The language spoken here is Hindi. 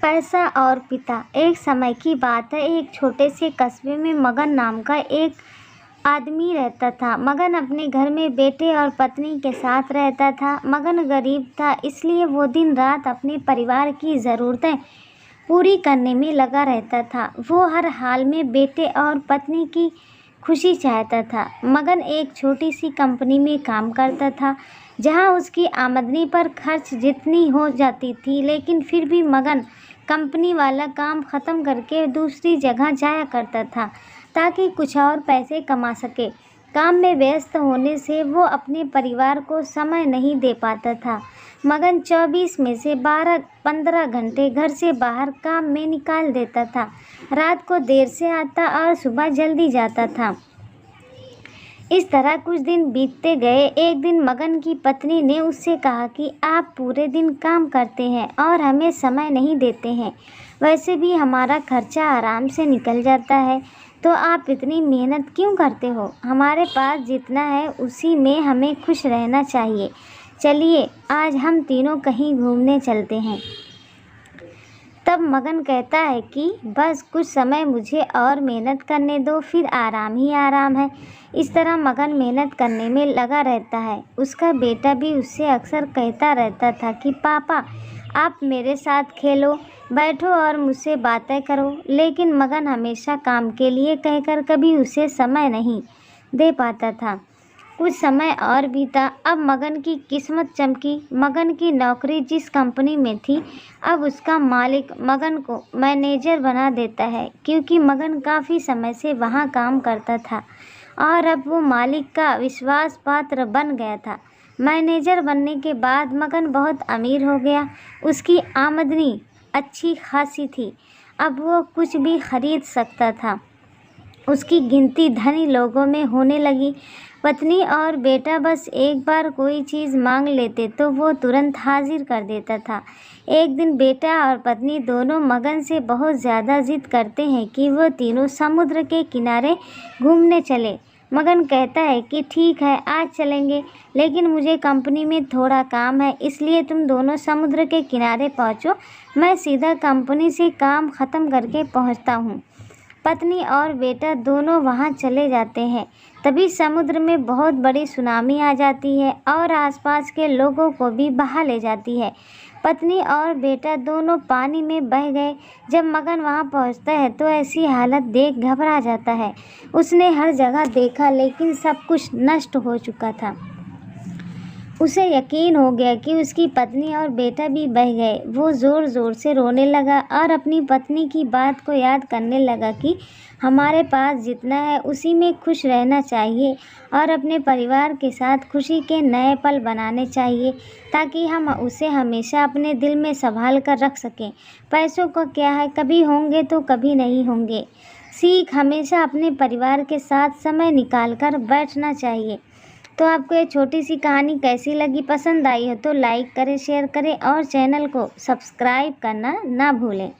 पैसा और पिता। एक समय की बात है, एक छोटे से कस्बे में मगन नाम का एक आदमी रहता था। मगन अपने घर में बेटे और पत्नी के साथ रहता था। मगन गरीब था, इसलिए वो दिन रात अपने परिवार की ज़रूरतें पूरी करने में लगा रहता था। वो हर हाल में बेटे और पत्नी की खुशी चाहता था। मगन एक छोटी सी कंपनी में काम करता था, जहां उसकी आमदनी पर खर्च जितनी हो जाती थी, लेकिन फिर भी मगन कंपनी वाला काम ख़त्म करके दूसरी जगह जाया करता था ताकि कुछ और पैसे कमा सके। काम में व्यस्त होने से वो अपने परिवार को समय नहीं दे पाता था। मगन 24 में से 12-15 घंटे घर से बाहर काम में निकाल देता था। रात को देर से आता और सुबह जल्दी जाता था। इस तरह कुछ दिन बीतते गए। एक दिन मगन की पत्नी ने उससे कहा कि आप पूरे दिन काम करते हैं और हमें समय नहीं देते हैं। वैसे भी हमारा खर्चा आराम से निकल जाता है, तो आप इतनी मेहनत क्यों करते हो? हमारे पास जितना है उसी में हमें खुश रहना चाहिए। चलिए आज हम तीनों कहीं घूमने चलते हैं। तब मगन कहता है कि बस कुछ समय मुझे और मेहनत करने दो, फिर आराम ही आराम है। इस तरह मगन मेहनत करने में लगा रहता है। उसका बेटा भी उससे अक्सर कहता रहता था कि पापा आप मेरे साथ खेलो, बैठो और मुझसे बातें करो, लेकिन मगन हमेशा काम के लिए कहकर कभी उसे समय नहीं दे पाता था। कुछ समय और बीता। अब मगन की किस्मत चमकी। मगन की नौकरी जिस कंपनी में थी, अब उसका मालिक मगन को मैनेजर बना देता है, क्योंकि मगन काफ़ी समय से वहाँ काम करता था और अब वो मालिक का विश्वास पात्र बन गया था। मैनेजर बनने के बाद मगन बहुत अमीर हो गया। उसकी आमदनी अच्छी खासी थी। अब वो कुछ भी खरीद सकता था। उसकी गिनती धनी लोगों में होने लगी। पत्नी और बेटा बस एक बार कोई चीज़ मांग लेते तो वो तुरंत हाजिर कर देता था। एक दिन बेटा और पत्नी दोनों मगन से बहुत ज़्यादा जिद करते हैं कि वो तीनों समुद्र के किनारे घूमने चले। मगन कहता है कि ठीक है, आज चलेंगे, लेकिन मुझे कंपनी में थोड़ा काम है, इसलिए तुम दोनों समुद्र के किनारे पहुँचो, मैं सीधा कंपनी से काम ख़त्म करके पहुँचता हूँ। पत्नी और बेटा दोनों वहां चले जाते हैं। तभी समुद्र में बहुत बड़ी सुनामी आ जाती है और आसपास के लोगों को भी बहा ले जाती है। पत्नी और बेटा दोनों पानी में बह गए। जब मगन वहां पहुंचता है तो ऐसी हालत देख घबरा जाता है। उसने हर जगह देखा, लेकिन सब कुछ नष्ट हो चुका था। उसे यकीन हो गया कि उसकी पत्नी और बेटा भी बह गए। वो ज़ोर ज़ोर से रोने लगा और अपनी पत्नी की बात को याद करने लगा कि हमारे पास जितना है उसी में खुश रहना चाहिए और अपने परिवार के साथ खुशी के नए पल बनाने चाहिए, ताकि हम उसे हमेशा अपने दिल में संभाल कर रख सकें। पैसों का क्या है, कभी होंगे तो कभी नहीं होंगे। सीख हमेशा अपने परिवार के साथ समय निकाल कर बैठना चाहिए। तो आपको ये छोटी सी कहानी कैसी लगी? पसंद आई हो तो लाइक करें, शेयर करें और चैनल को सब्सक्राइब करना ना भूलें।